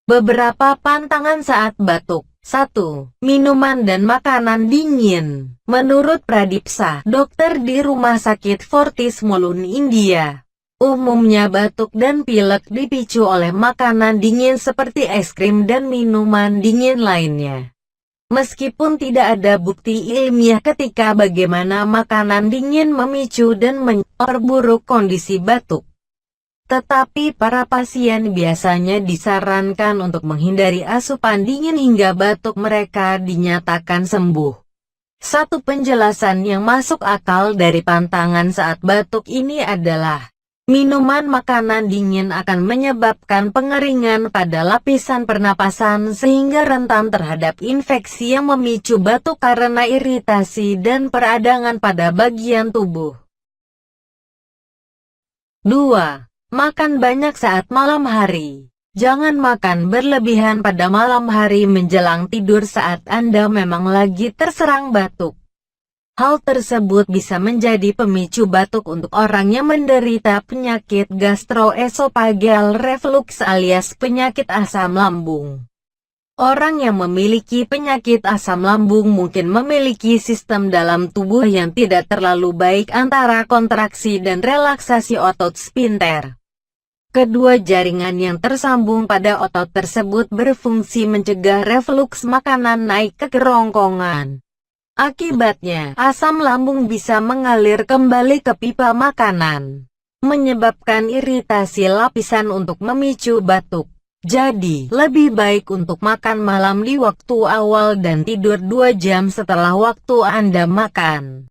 Beberapa pantangan saat batuk. 1. Minuman dan makanan dingin. Menurut Pradipsa, dokter di Rumah Sakit Fortis Mulund, India, umumnya batuk dan pilek dipicu oleh makanan dingin seperti es krim dan minuman dingin lainnya. Meskipun tidak ada bukti ilmiah ketika bagaimana makanan dingin memicu dan memperburuk kondisi batuk, tetapi para pasien biasanya disarankan untuk menghindari asupan dingin hingga batuk mereka dinyatakan sembuh. Satu penjelasan yang masuk akal dari pantangan saat batuk ini adalah, minuman makanan dingin akan menyebabkan pengeringan pada lapisan pernapasan sehingga rentan terhadap infeksi yang memicu batuk karena iritasi dan peradangan pada bagian tubuh. 2. Makan banyak saat malam hari. Jangan makan berlebihan pada malam hari menjelang tidur saat Anda memang lagi terserang batuk. Hal tersebut bisa menjadi pemicu batuk untuk orang yang menderita penyakit gastroesophageal reflux alias penyakit asam lambung. Orang yang memiliki penyakit asam lambung mungkin memiliki sistem dalam tubuh yang tidak terlalu baik antara kontraksi dan relaksasi otot sphincter. Kedua jaringan yang tersambung pada otot tersebut berfungsi mencegah refluks makanan naik ke kerongkongan. Akibatnya, asam lambung bisa mengalir kembali ke pipa makanan, menyebabkan iritasi lapisan untuk memicu batuk. Jadi, lebih baik untuk makan malam di waktu awal dan tidur 2 jam setelah waktu Anda makan.